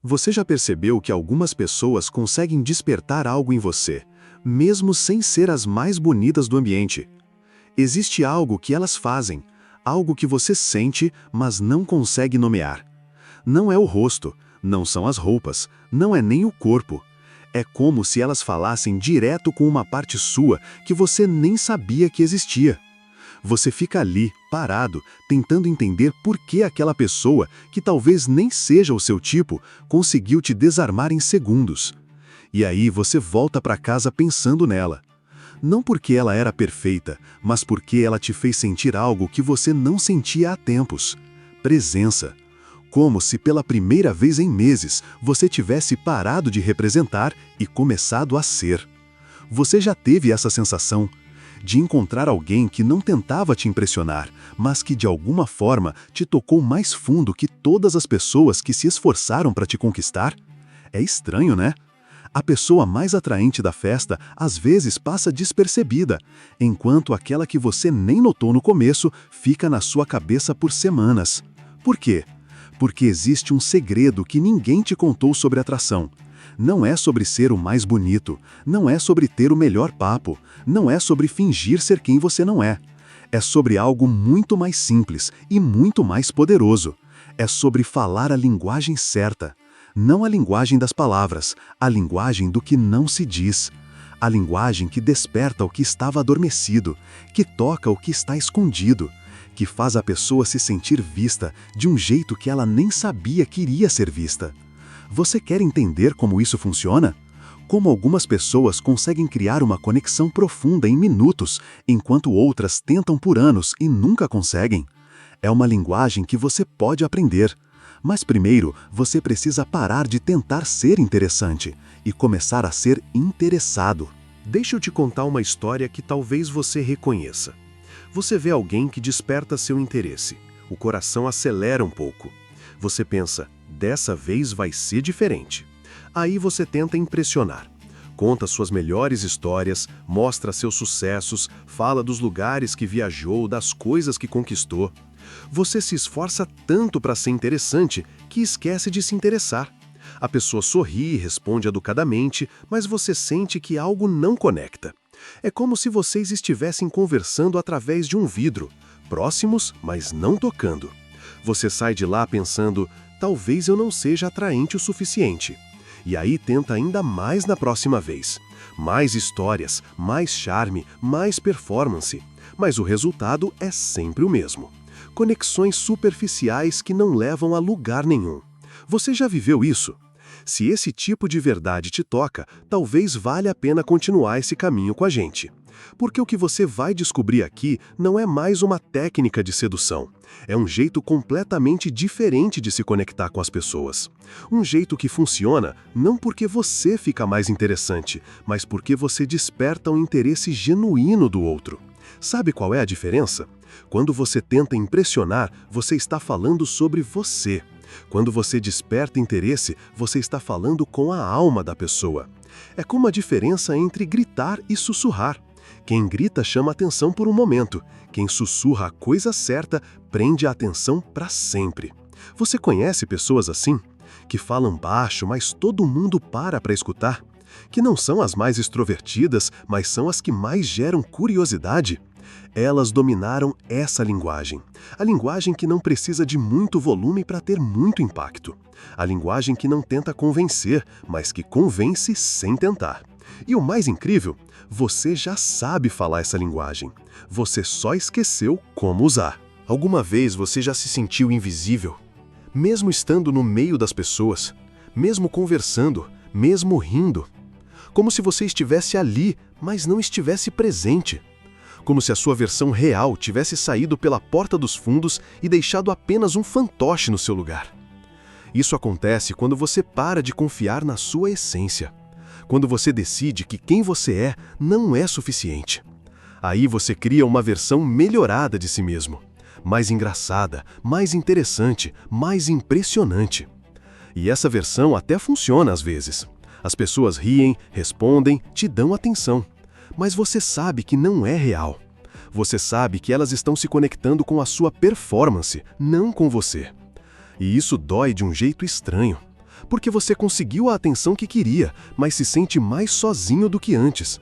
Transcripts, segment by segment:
Você já percebeu que algumas pessoas conseguem despertar algo em você, mesmo sem ser as mais bonitas do ambiente? Existe algo que elas fazem, algo que você sente, mas não consegue nomear. Não é o rosto, não são as roupas, não é nem o corpo. É como se elas falassem direto com uma parte sua que você nem sabia que existia. Você fica ali, parado, tentando entender por que aquela pessoa, que talvez nem seja o seu tipo, conseguiu te desarmar em segundos. E aí você volta para casa pensando nela. Não porque ela era perfeita, mas porque ela te fez sentir algo que você não sentia há tempos. Presença. Como se pela primeira vez em meses você tivesse parado de representar e começado a ser. Você já teve essa sensação de encontrar alguém que não tentava te impressionar, mas que de alguma forma te tocou mais fundo que todas as pessoas que se esforçaram para te conquistar? É estranho, né? A pessoa mais atraente da festa às vezes passa despercebida, enquanto aquela que você nem notou no começo fica na sua cabeça por semanas. Por quê? Porque existe um segredo que ninguém te contou sobre atração. Não é sobre ser o mais bonito, não é sobre ter o melhor papo, não é sobre fingir ser quem você não é. É sobre algo muito mais simples e muito mais poderoso. É sobre falar a linguagem certa. Não a linguagem das palavras, a linguagem do que não se diz. A linguagem que desperta o que estava adormecido, que toca o que está escondido, que faz a pessoa se sentir vista de um jeito que ela nem sabia que iria ser vista. Você quer entender como isso funciona? Como algumas pessoas conseguem criar uma conexão profunda em minutos, enquanto outras tentam por anos e nunca conseguem? É uma linguagem que você pode aprender. Mas primeiro, você precisa parar de tentar ser interessante e começar a ser interessado. Deixa eu te contar uma história que talvez você reconheça. Você vê alguém que desperta seu interesse. O coração acelera um pouco. Você pensa, dessa vez vai ser diferente. Aí você tenta impressionar. Conta suas melhores histórias, mostra seus sucessos, fala dos lugares que viajou, das coisas que conquistou. Você se esforça tanto para ser interessante que esquece de se interessar. A pessoa sorri e responde educadamente, mas você sente que algo não conecta. É como se vocês estivessem conversando através de um vidro, próximos, mas não tocando. Você sai de lá pensando, talvez eu não seja atraente o suficiente. E aí tenta ainda mais na próxima vez. Mais histórias, mais charme, mais performance. Mas o resultado é sempre o mesmo. Conexões superficiais que não levam a lugar nenhum. Você já viveu isso? Se esse tipo de verdade te toca, talvez valha a pena continuar esse caminho com a gente. Porque o que você vai descobrir aqui não é mais uma técnica de sedução. É um jeito completamente diferente de se conectar com as pessoas. Um jeito que funciona não porque você fica mais interessante, mas porque você desperta um interesse genuíno do outro. Sabe qual é a diferença? Quando você tenta impressionar, você está falando sobre você. Quando você desperta interesse, você está falando com a alma da pessoa. É como a diferença entre gritar e sussurrar. Quem grita chama atenção por um momento. Quem sussurra a coisa certa prende a atenção para sempre. Você conhece pessoas assim? Que falam baixo, mas todo mundo para escutar? Que não são as mais extrovertidas, mas são as que mais geram curiosidade? Elas dominaram essa linguagem. A linguagem que não precisa de muito volume para ter muito impacto. A linguagem que não tenta convencer, mas que convence sem tentar. E o mais incrível, você já sabe falar essa linguagem. Você só esqueceu como usar. Alguma vez você já se sentiu invisível? Mesmo estando no meio das pessoas, mesmo conversando, mesmo rindo. Como se você estivesse ali, mas não estivesse presente. Como se a sua versão real tivesse saído pela porta dos fundos e deixado apenas um fantoche no seu lugar. Isso acontece quando você para de confiar na sua essência. Quando você decide que quem você é não é suficiente. Aí você cria uma versão melhorada de si mesmo. Mais engraçada, mais interessante, mais impressionante. E essa versão até funciona às vezes. As pessoas riem, respondem, te dão atenção. Mas você sabe que não é real. Você sabe que elas estão se conectando com a sua performance, não com você. E isso dói de um jeito estranho. porque você conseguiu a atenção que queria, mas se sente mais sozinho do que antes.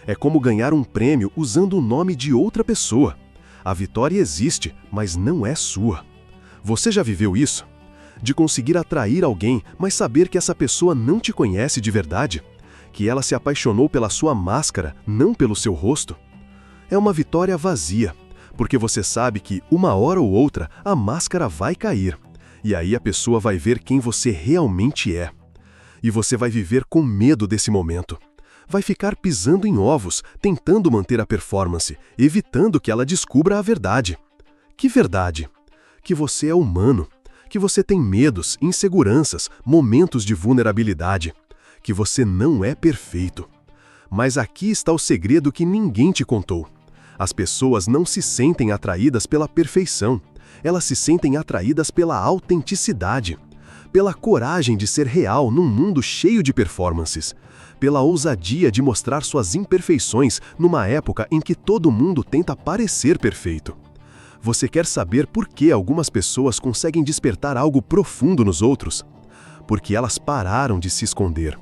É como ganhar um prêmio usando o nome de outra pessoa. A vitória existe, mas não é sua. Você já viveu isso? De conseguir atrair alguém, mas saber que essa pessoa não te conhece de verdade? Que ela se apaixonou pela sua máscara, não pelo seu rosto? É uma vitória vazia, porque você sabe que, uma hora ou outra, a máscara vai cair. E aí a pessoa vai ver quem você realmente é. E você vai viver com medo desse momento. Vai ficar pisando em ovos, tentando manter a performance, evitando que ela descubra a verdade. Que verdade? Que você é humano. Que você tem medos, inseguranças, momentos de vulnerabilidade. Que você não é perfeito. Mas aqui está o segredo que ninguém te contou. As pessoas não se sentem atraídas pela perfeição. Elas se sentem atraídas pela autenticidade, pela coragem de ser real num mundo cheio de performances, pela ousadia de mostrar suas imperfeições numa época em que todo mundo tenta parecer perfeito. Você quer saber por que algumas pessoas conseguem despertar algo profundo nos outros? Porque elas pararam de se esconder.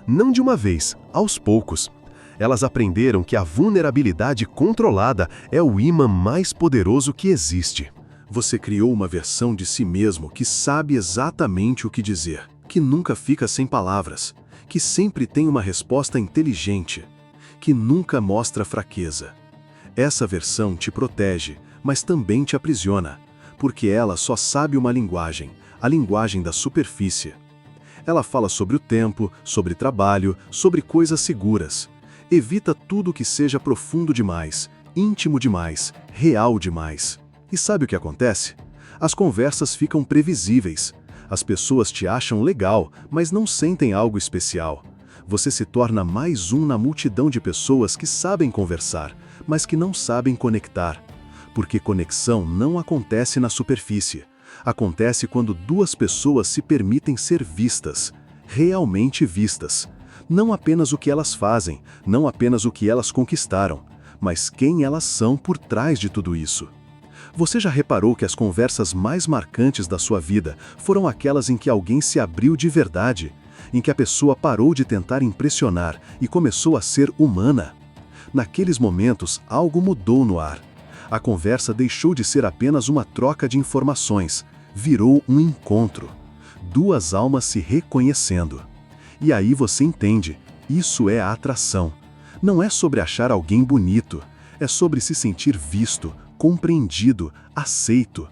Não de uma vez, aos poucos. Elas aprenderam que a vulnerabilidade controlada é o imã mais poderoso que existe. Você criou uma versão de si mesmo que sabe exatamente o que dizer, que nunca fica sem palavras, que sempre tem uma resposta inteligente, que nunca mostra fraqueza. Essa versão te protege, mas também te aprisiona, porque ela só sabe uma linguagem, a linguagem da superfície. Ela fala sobre o tempo, sobre trabalho, sobre coisas seguras. Evita tudo que seja profundo demais, íntimo demais, real demais. E sabe o que acontece? As conversas ficam previsíveis. As pessoas te acham legal, mas não sentem algo especial. Você se torna mais um na multidão de pessoas que sabem conversar, mas que não sabem conectar. Porque conexão não acontece na superfície. Acontece quando duas pessoas se permitem ser vistas, realmente vistas. Não apenas o que elas fazem, não apenas o que elas conquistaram, mas quem elas são por trás de tudo isso. Você já reparou que as conversas mais marcantes da sua vida foram aquelas em que alguém se abriu de verdade, em que a pessoa parou de tentar impressionar e começou a ser humana? Naqueles momentos, algo mudou no ar. A conversa deixou de ser apenas uma troca de informações, virou um encontro. Duas almas se reconhecendo. E aí você entende, isso é a atração. Não é sobre achar alguém bonito, é sobre se sentir visto, compreendido, aceito.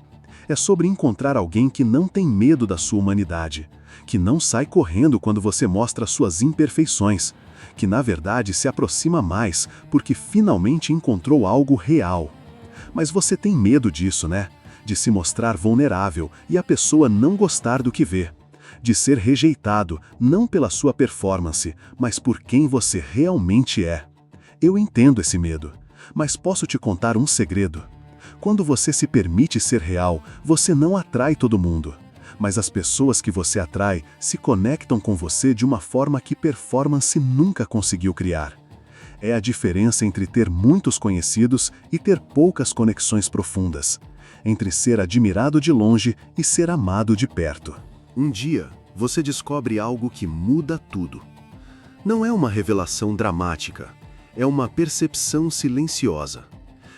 É sobre encontrar alguém que não tem medo da sua humanidade, que não sai correndo quando você mostra suas imperfeições, que na verdade se aproxima mais porque finalmente encontrou algo real. Mas você tem medo disso, né? De se mostrar vulnerável e a pessoa não gostar do que vê. De ser rejeitado, não pela sua performance, mas por quem você realmente é. Eu entendo esse medo, mas posso te contar um segredo. Quando você se permite ser real, você não atrai todo mundo. Mas as pessoas que você atrai se conectam com você de uma forma que performance nunca conseguiu criar. É a diferença entre ter muitos conhecidos e ter poucas conexões profundas. Entre ser admirado de longe e ser amado de perto. Um dia, você descobre algo que muda tudo. Não é uma revelação dramática, é uma percepção silenciosa.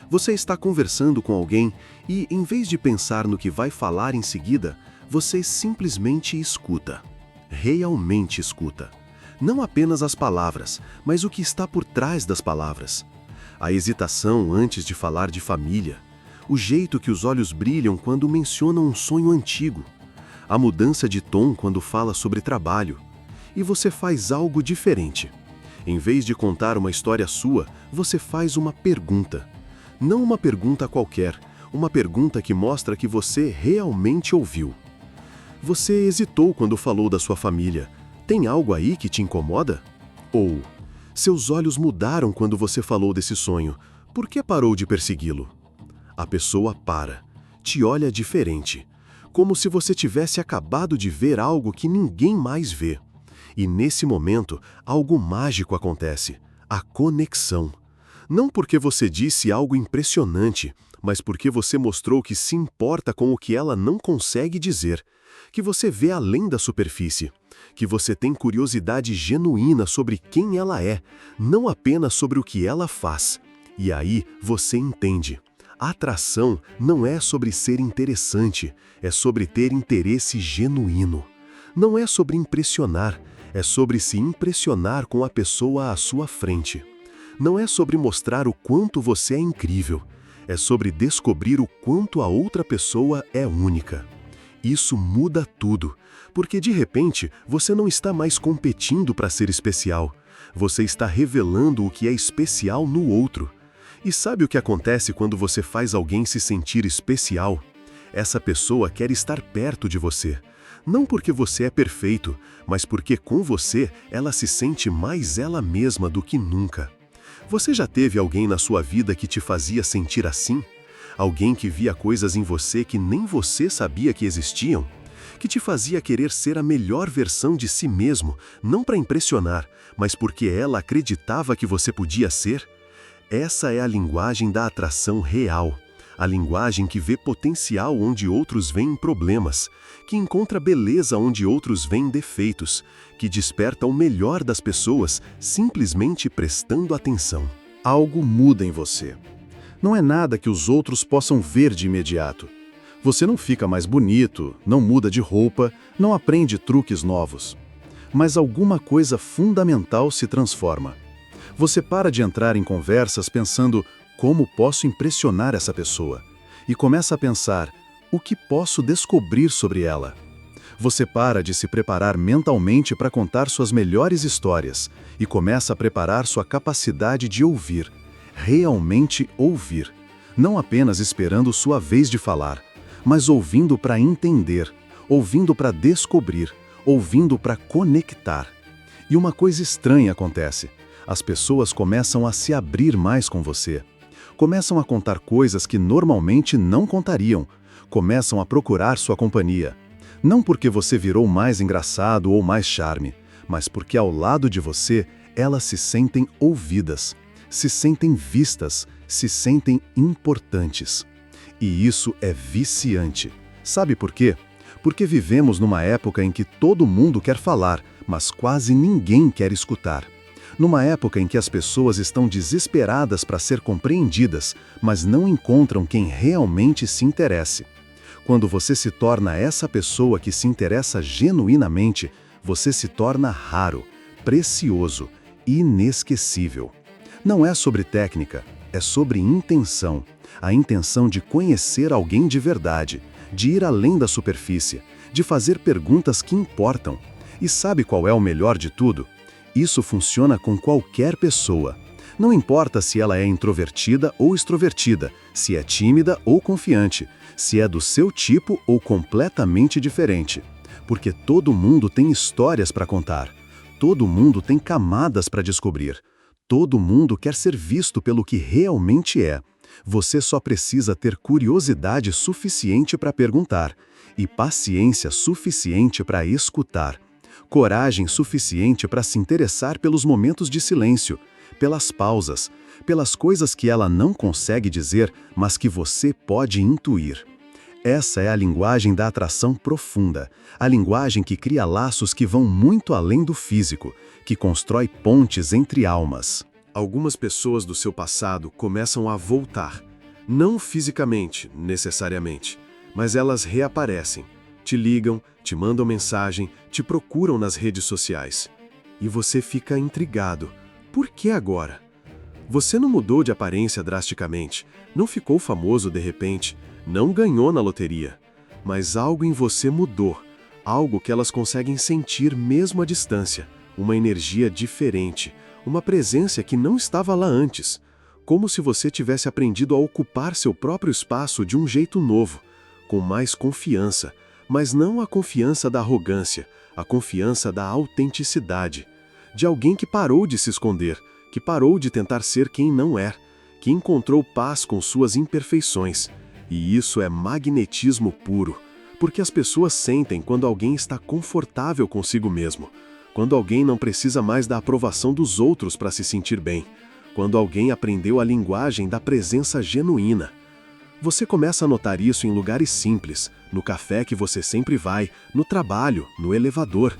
Você está conversando com alguém e, em vez de pensar no que vai falar em seguida, você simplesmente escuta. Realmente escuta. Não apenas as palavras, mas o que está por trás das palavras. A hesitação antes de falar de família. O jeito que os olhos brilham quando mencionam um sonho antigo. A mudança de tom quando fala sobre trabalho. E você faz algo diferente. Em vez de contar uma história sua, você faz uma pergunta. Não uma pergunta qualquer, uma pergunta que mostra que você realmente ouviu. Você hesitou quando falou da sua família. Tem algo aí que te incomoda? Ou, seus olhos mudaram quando você falou desse sonho. Por que parou de persegui-lo? A pessoa para, te olha diferente, como se você tivesse acabado de ver algo que ninguém mais vê. E nesse momento, algo mágico acontece, a conexão. Não porque você disse algo impressionante, mas porque você mostrou que se importa com o que ela não consegue dizer, que você vê além da superfície, que você tem curiosidade genuína sobre quem ela é, não apenas sobre o que ela faz. E aí você entende. A atração não é sobre ser interessante, é sobre ter interesse genuíno. Não é sobre impressionar, é sobre se impressionar com a pessoa à sua frente. Não é sobre mostrar o quanto você é incrível, é sobre descobrir o quanto a outra pessoa é única. Isso muda tudo, porque de repente você não está mais competindo para ser especial, você está revelando o que é especial no outro. E sabe o que acontece quando você faz alguém se sentir especial? Essa pessoa quer estar perto de você. Não porque você é perfeito, mas porque com você ela se sente mais ela mesma do que nunca. Você já teve alguém na sua vida que te fazia sentir assim? Alguém que via coisas em você que nem você sabia que existiam? Que te fazia querer ser a melhor versão de si mesmo, não para impressionar, mas porque ela acreditava que você podia ser? Essa é a linguagem da atração real. A linguagem que vê potencial onde outros veem problemas, que encontra beleza onde outros veem defeitos, que desperta o melhor das pessoas simplesmente prestando atenção. Algo muda em você. Não é nada que os outros possam ver de imediato. Você não fica mais bonito, não muda de roupa, não aprende truques novos. Mas alguma coisa fundamental se transforma. Você para de entrar em conversas pensando como posso impressionar essa pessoa e começa a pensar o que posso descobrir sobre ela. Você para de se preparar mentalmente para contar suas melhores histórias e começa a preparar sua capacidade de ouvir, realmente ouvir, não apenas esperando sua vez de falar, mas ouvindo para entender, ouvindo para descobrir, ouvindo para conectar. E uma coisa estranha acontece. As pessoas começam a se abrir mais com você. Começam a contar coisas que normalmente não contariam. Começam a procurar sua companhia. Não porque você virou mais engraçado ou mais charme, mas porque ao lado de você, elas se sentem ouvidas, se sentem vistas, se sentem importantes. E isso é viciante. Sabe por quê? Porque vivemos numa época em que todo mundo quer falar, mas quase ninguém quer escutar. Numa época em que as pessoas estão desesperadas para ser compreendidas, mas não encontram quem realmente se interesse. Quando você se torna essa pessoa que se interessa genuinamente, você se torna raro, precioso, inesquecível. Não é sobre técnica, é sobre intenção. A intenção de conhecer alguém de verdade, de ir além da superfície, de fazer perguntas que importam. E sabe qual é o melhor de tudo? Isso funciona com qualquer pessoa. Não importa se ela é introvertida ou extrovertida, se é tímida ou confiante, se é do seu tipo ou completamente diferente. Porque todo mundo tem histórias para contar. Todo mundo tem camadas para descobrir. Todo mundo quer ser visto pelo que realmente é. Você só precisa ter curiosidade suficiente para perguntar e paciência suficiente para escutar. Coragem suficiente para se interessar pelos momentos de silêncio, pelas pausas, pelas coisas que ela não consegue dizer, mas que você pode intuir. Essa é a linguagem da atração profunda, a linguagem que cria laços que vão muito além do físico, que constrói pontes entre almas. Algumas pessoas do seu passado começam a voltar, não fisicamente, necessariamente, mas elas reaparecem. Te ligam, te mandam mensagem, te procuram nas redes sociais. E você fica intrigado. Por que agora? Você não mudou de aparência drasticamente, não ficou famoso de repente, não ganhou na loteria. Mas algo em você mudou, algo que elas conseguem sentir mesmo à distância, uma energia diferente, uma presença que não estava lá antes, como se você tivesse aprendido a ocupar seu próprio espaço de um jeito novo, com mais confiança, mas não a confiança da arrogância, a confiança da autenticidade, de alguém que parou de se esconder, que parou de tentar ser quem não é, que encontrou paz com suas imperfeições. E isso é magnetismo puro, porque as pessoas sentem quando alguém está confortável consigo mesmo, quando alguém não precisa mais da aprovação dos outros para se sentir bem, quando alguém aprendeu a linguagem da presença genuína. Você começa a notar isso em lugares simples, no café que você sempre vai, no trabalho, no elevador.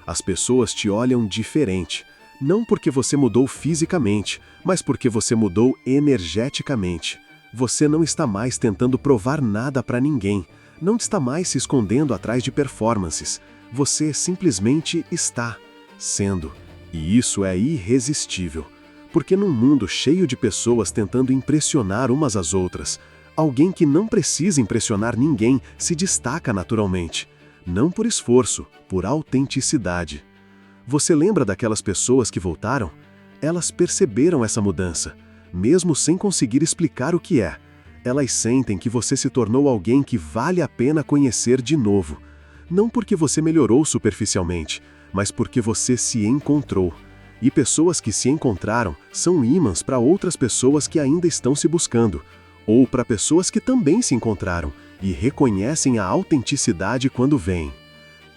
As pessoas te olham diferente, não porque você mudou fisicamente, mas porque você mudou energeticamente. Você não está mais tentando provar nada para ninguém, não está mais se escondendo atrás de performances. Você simplesmente está sendo. E isso é irresistível, porque num mundo cheio de pessoas tentando impressionar umas às outras, alguém que não precisa impressionar ninguém se destaca naturalmente. Não por esforço, por autenticidade. Você lembra daquelas pessoas que voltaram? Elas perceberam essa mudança, mesmo sem conseguir explicar o que é. Elas sentem que você se tornou alguém que vale a pena conhecer de novo. Não porque você melhorou superficialmente, mas porque você se encontrou. E pessoas que se encontraram são ímãs para outras pessoas que ainda estão se buscando, ou para pessoas que também se encontraram e reconhecem a autenticidade quando vêm.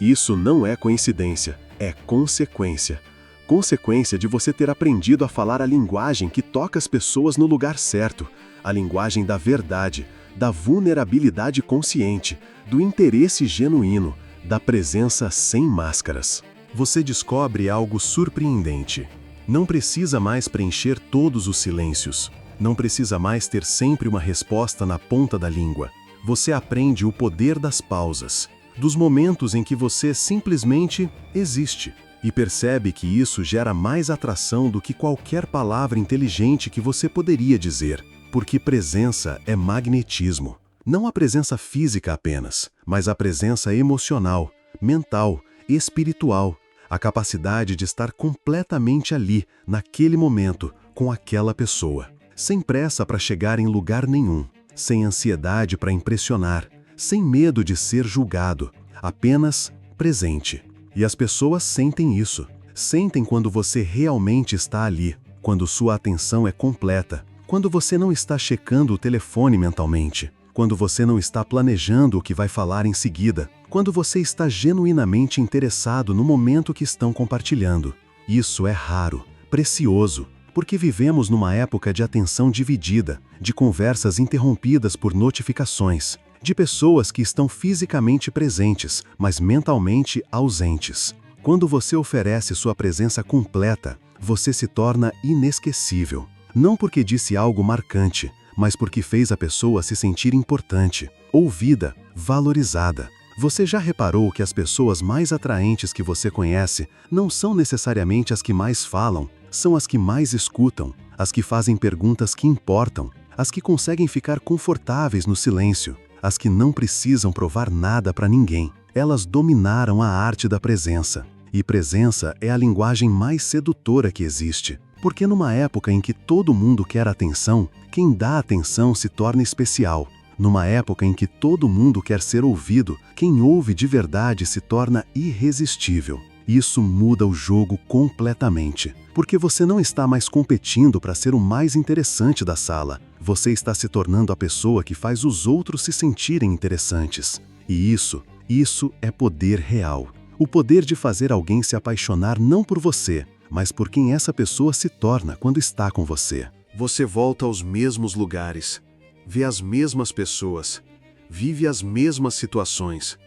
Isso não é coincidência, é consequência. Consequência de você ter aprendido a falar a linguagem que toca as pessoas no lugar certo, a linguagem da verdade, da vulnerabilidade consciente, do interesse genuíno, da presença sem máscaras. Você descobre algo surpreendente. Não precisa mais preencher todos os silêncios. Não precisa mais ter sempre uma resposta na ponta da língua. Você aprende o poder das pausas, dos momentos em que você simplesmente existe, e percebe que isso gera mais atração do que qualquer palavra inteligente que você poderia dizer, porque presença é magnetismo. Não a presença física apenas, mas a presença emocional, mental, espiritual, a capacidade de estar completamente ali, naquele momento, com aquela pessoa, sem pressa para chegar em lugar nenhum, sem ansiedade para impressionar, sem medo de ser julgado, apenas presente. E as pessoas sentem isso. Sentem quando você realmente está ali, quando sua atenção é completa, quando você não está checando o telefone mentalmente, quando você não está planejando o que vai falar em seguida, quando você está genuinamente interessado no momento que estão compartilhando. Isso é raro, precioso, porque vivemos numa época de atenção dividida, de conversas interrompidas por notificações, de pessoas que estão fisicamente presentes, mas mentalmente ausentes. Quando você oferece sua presença completa, você se torna inesquecível. Não porque disse algo marcante, mas porque fez a pessoa se sentir importante, ouvida, valorizada. Você já reparou que as pessoas mais atraentes que você conhece não são necessariamente as que mais falam, são as que mais escutam, as que fazem perguntas que importam, as que conseguem ficar confortáveis no silêncio, as que não precisam provar nada para ninguém. Elas dominaram a arte da presença. E presença é a linguagem mais sedutora que existe. Porque numa época em que todo mundo quer atenção, quem dá atenção se torna especial. Numa época em que todo mundo quer ser ouvido, quem ouve de verdade se torna irresistível. Isso muda o jogo completamente. Porque você não está mais competindo para ser o mais interessante da sala. Você está se tornando a pessoa que faz os outros se sentirem interessantes. E isso é poder real. O poder de fazer alguém se apaixonar não por você, mas por quem essa pessoa se torna quando está com você. Você volta aos mesmos lugares, vê as mesmas pessoas, vive as mesmas situações.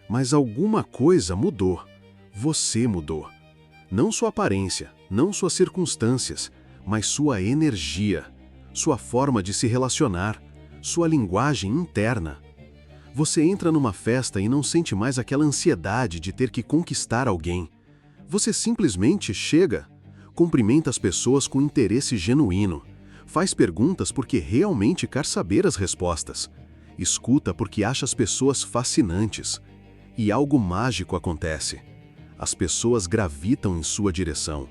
Mas alguma coisa mudou. Você mudou. Não sua aparência, não suas circunstâncias, mas sua energia, sua forma de se relacionar, sua linguagem interna. Você entra numa festa e não sente mais aquela ansiedade de ter que conquistar alguém. Você simplesmente chega, cumprimenta as pessoas com interesse genuíno, faz perguntas porque realmente quer saber as respostas, escuta porque acha as pessoas fascinantes. E algo mágico acontece. As pessoas gravitam em sua direção.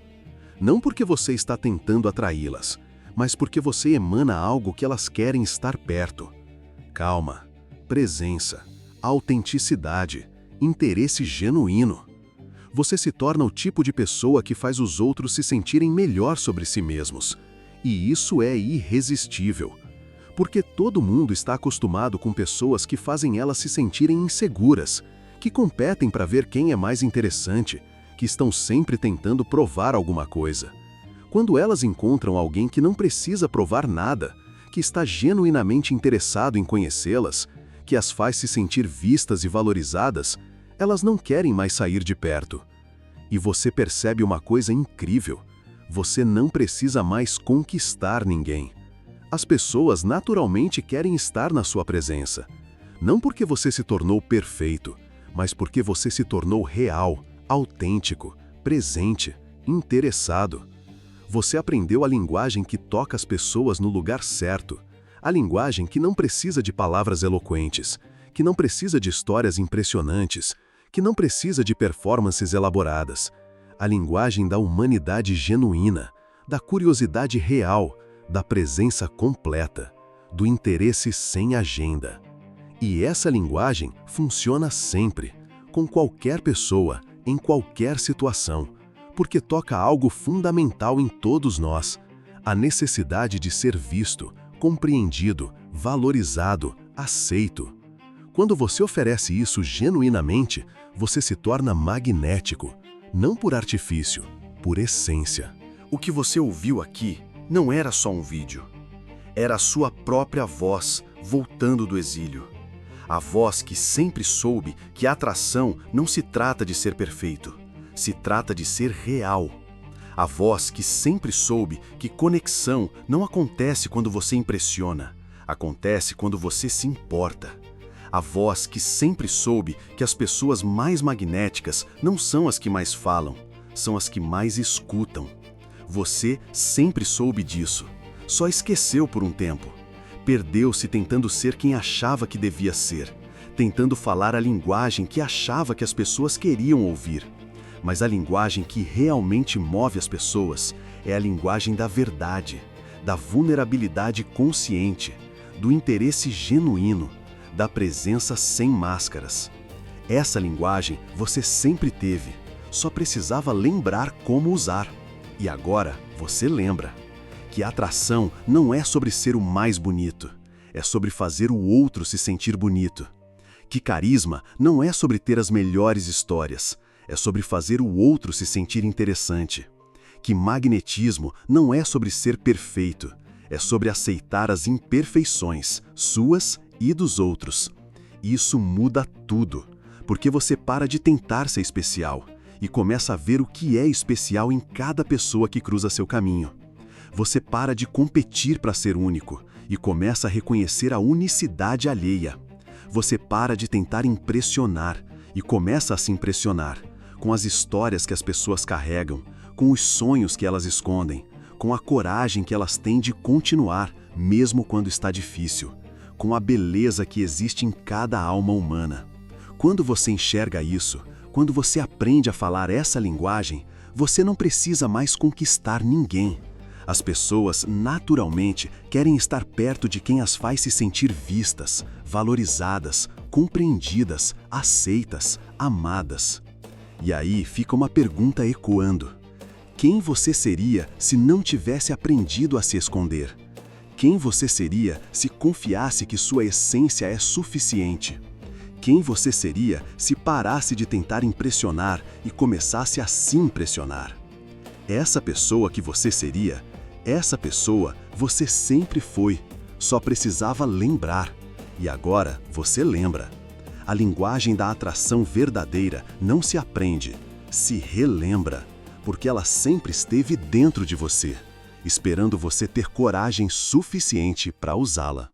Não porque você está tentando atraí-las, mas porque você emana algo que elas querem estar perto. Calma, presença, autenticidade, interesse genuíno. Você se torna o tipo de pessoa que faz os outros se sentirem melhor sobre si mesmos. E isso é irresistível. Porque todo mundo está acostumado com pessoas que fazem elas se sentirem inseguras, que competem para ver quem é mais interessante, que estão sempre tentando provar alguma coisa. Quando elas encontram alguém que não precisa provar nada, que está genuinamente interessado em conhecê-las, que as faz se sentir vistas e valorizadas, elas não querem mais sair de perto. E você percebe uma coisa incrível: você não precisa mais conquistar ninguém. As pessoas naturalmente querem estar na sua presença. Não porque você se tornou perfeito, mas porque você se tornou real, autêntico, presente, interessado. Você aprendeu a linguagem que toca as pessoas no lugar certo. A linguagem que não precisa de palavras eloquentes, que não precisa de histórias impressionantes, que não precisa de performances elaboradas. A linguagem da humanidade genuína, da curiosidade real, da presença completa, do interesse sem agenda. E essa linguagem funciona sempre, com qualquer pessoa, em qualquer situação, porque toca algo fundamental em todos nós: a necessidade de ser visto, compreendido, valorizado, aceito. Quando você oferece isso genuinamente, você se torna magnético, não por artifício, por essência. O que você ouviu aqui não era só um vídeo. Era a sua própria voz voltando do exílio. A voz que sempre soube que a atração não se trata de ser perfeito, se trata de ser real. A voz que sempre soube que conexão não acontece quando você impressiona, acontece quando você se importa. A voz que sempre soube que as pessoas mais magnéticas não são as que mais falam, são as que mais escutam. Você sempre soube disso, só esqueceu por um tempo. Perdeu-se tentando ser quem achava que devia ser, tentando falar a linguagem que achava que as pessoas queriam ouvir. Mas a linguagem que realmente move as pessoas é a linguagem da verdade, da vulnerabilidade consciente, do interesse genuíno, da presença sem máscaras. Essa linguagem você sempre teve, só precisava lembrar como usar. E agora você lembra que a atração não é sobre ser o mais bonito, é sobre fazer o outro se sentir bonito. Que carisma não é sobre ter as melhores histórias, é sobre fazer o outro se sentir interessante. Que magnetismo não é sobre ser perfeito, é sobre aceitar as imperfeições, suas e dos outros. Isso muda tudo, porque você para de tentar ser especial e começa a ver o que é especial em cada pessoa que cruza seu caminho. Você para de competir para ser único e começa a reconhecer a unicidade alheia. Você para de tentar impressionar e começa a se impressionar com as histórias que as pessoas carregam, com os sonhos que elas escondem, com a coragem que elas têm de continuar, mesmo quando está difícil, com a beleza que existe em cada alma humana. Quando você enxerga isso, quando você aprende a falar essa linguagem, você não precisa mais conquistar ninguém. As pessoas, naturalmente, querem estar perto de quem as faz se sentir vistas, valorizadas, compreendidas, aceitas, amadas. E aí fica uma pergunta ecoando: quem você seria se não tivesse aprendido a se esconder? Quem você seria se confiasse que sua essência é suficiente? Quem você seria se parasse de tentar impressionar e começasse a se impressionar? Essa pessoa que você seria, essa pessoa você sempre foi, só precisava lembrar. E agora você lembra. A linguagem da atração verdadeira não se aprende, se relembra, porque ela sempre esteve dentro de você, esperando você ter coragem suficiente para usá-la.